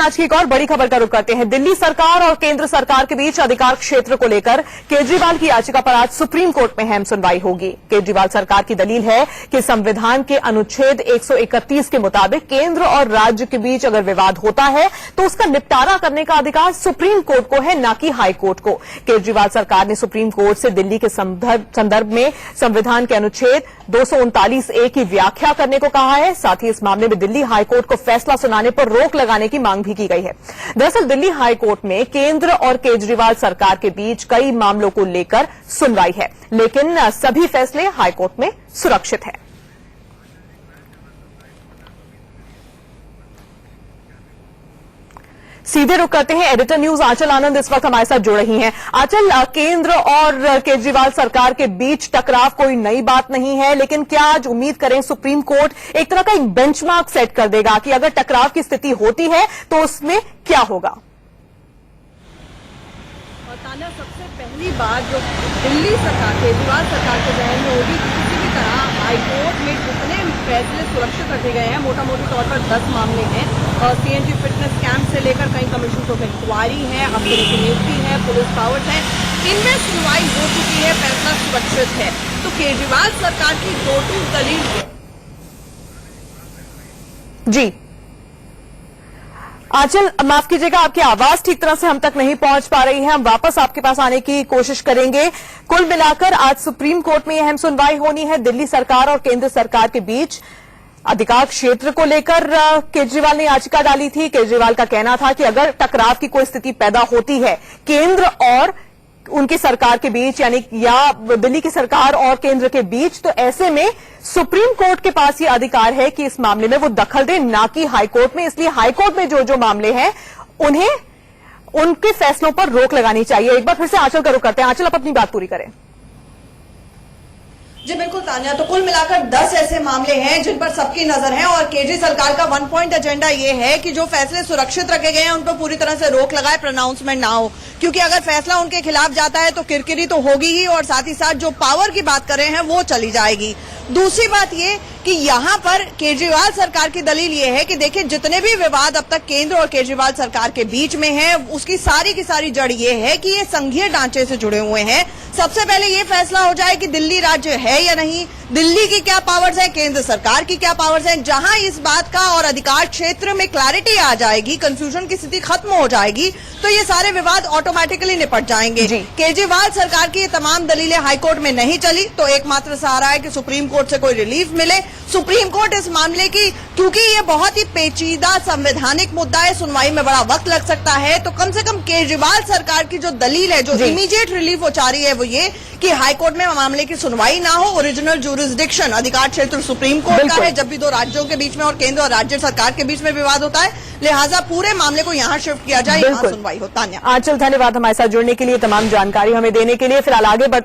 आज की एक और बड़ी खबर का रुख करते हैं। दिल्ली सरकार और केंद्र सरकार के बीच अधिकार क्षेत्र को लेकर केजरीवाल की याचिका पर आज सुप्रीम कोर्ट में अहम सुनवाई होगी। केजरीवाल सरकार की दलील है कि संविधान के अनुच्छेद 131 के मुताबिक केंद्र और राज्य के बीच अगर विवाद होता है तो उसका निपटारा करने का अधिकार सुप्रीम कोर्ट को है, न कि हाई कोर्ट को। केजरीवाल सरकार ने सुप्रीम कोर्ट से दिल्ली के संदर्भ में संविधान के अनुच्छेद 239A की व्याख्या करने को कहा है। साथ ही इस मामले में दिल्ली हाईकोर्ट को फैसला सुनाने पर रोक लगाने की मांग भी की गई है। दरअसल दिल्ली हाईकोर्ट में केंद्र और केजरीवाल सरकार के बीच कई मामलों को लेकर सुनवाई है, लेकिन सभी फैसले हाईकोर्ट में सुरक्षित हैं। सीधे रुख करते हैं एडिटर न्यूज आंचल आनंद इस वक्त हमारे साथ जुड़ रही हैं। आंचल, केंद्र और केजरीवाल सरकार के बीच टकराव कोई नई बात नहीं है, लेकिन क्या आज उम्मीद करें सुप्रीम कोर्ट एक तरह का एक बेंचमार्क सेट कर देगा कि अगर टकराव की स्थिति होती है तो उसमें क्या होगा? तान्या, सबसे पहली बात जो दिल्ली सरकार केजरीवाल सरकार के जहन में होगी कि किसी भी तरह हाईकोर्ट में जितने फैसले सुरक्षित रखे गए हैं, मोटा मोटी तौर पर 10 मामले हैं और CNG फिटनेस कैंप से लेकर कई कमीशन ऑफ इंक्वायरी है, अफसरों की नियुक्ति है, पुलिस पावर्स है, इनमें सुनवाई हो चुकी है, फैसला सुरक्षित है। तो केजरीवाल सरकार की दो दलील है। जी आंचल, माफ कीजिएगा, आपकी आवाज ठीक तरह से हम तक नहीं पहुंच पा रही है। हम वापस आपके पास आने की कोशिश करेंगे। कुल मिलाकर आज सुप्रीम कोर्ट में अहम सुनवाई होनी है दिल्ली सरकार और केंद्र सरकार के बीच। अधिकार क्षेत्र को लेकर केजरीवाल ने याचिका डाली थी। केजरीवाल का कहना था कि अगर टकराव की कोई स्थिति पैदा होती है केंद्र और उनकी सरकार के बीच, यानी या दिल्ली की सरकार और केंद्र के बीच, तो ऐसे में सुप्रीम कोर्ट के पास ये अधिकार है कि इस मामले में वो दखल दे, ना कि हाईकोर्ट में। इसलिए हाईकोर्ट में जो मामले हैं उन्हें उनके फैसलों पर रोक लगानी चाहिए। एक बार फिर से आंचल का रुख करते हैं। आंचल, आप अपनी बात पूरी करें। जी बिल्कुल तान्या, तो कुल मिलाकर 10 ऐसे मामले हैं जिन पर सबकी नजर है और केजरी सरकार का 1 पॉइंट एजेंडा ये है कि जो फैसले सुरक्षित रखे गए हैं उन पर पूरी तरह से रोक लगाए, प्रोनाउंसमेंट ना हो, क्योंकि अगर फैसला उनके खिलाफ जाता है तो किरकिरी तो होगी ही और साथ ही साथ जो पावर की बात कर रहे हैं वो चली जाएगी। दूसरी बात ये कि यहाँ पर केजरीवाल सरकार की दलील ये है कि देखिए, जितने भी विवाद अब तक केंद्र और केजरीवाल सरकार के बीच में है उसकी सारी की सारी जड़ ये है कि ये संघीय ढांचे से जुड़े हुए हैं। सबसे पहले ये फैसला हो जाए कि दिल्ली राज्य है या नहीं, दिल्ली की क्या पावर्स है, केंद्र सरकार की क्या पावर्स है। जहां इस बात का और अधिकार क्षेत्र में क्लैरिटी आ जाएगी, कंफ्यूजन की स्थिति खत्म हो जाएगी, तो ये सारे विवाद ऑटोमेटिकली निपट जाएंगे। केजरीवाल सरकार की ये तमाम दलीलें हाईकोर्ट में नहीं चली तो एकमात्र सहारा है कि सुप्रीम कोर्ट से कोई रिलीफ मिले। सुप्रीम कोर्ट इस मामले की, क्योंकि ये बहुत ही पेचीदा संवैधानिक मुद्दा है, सुनवाई में बड़ा वक्त लग सकता है, तो कम से कम केजरीवाल सरकार की जो दलील है, जो इमीडिएट रिलीफ वो चाह रही है, वो ये कि हाईकोर्ट में मामले की सुनवाई ना हो। ओरिजिनल ज्यूरिसडिक्शन अधिकार क्षेत्र सुप्रीम कोर्ट का है जब भी दो राज्यों के बीच में और केंद्र और राज्य सरकार के बीच में विवाद होता है, लिहाजा पूरे मामले को यहाँ शिफ्ट किया जाए, यहाँ सुनवाई हो। तान्या, आंचल, धन्यवाद हमारे साथ जुड़ने के लिए, तमाम जानकारी हमें देने के लिए। फिलहाल आगे बढ़ते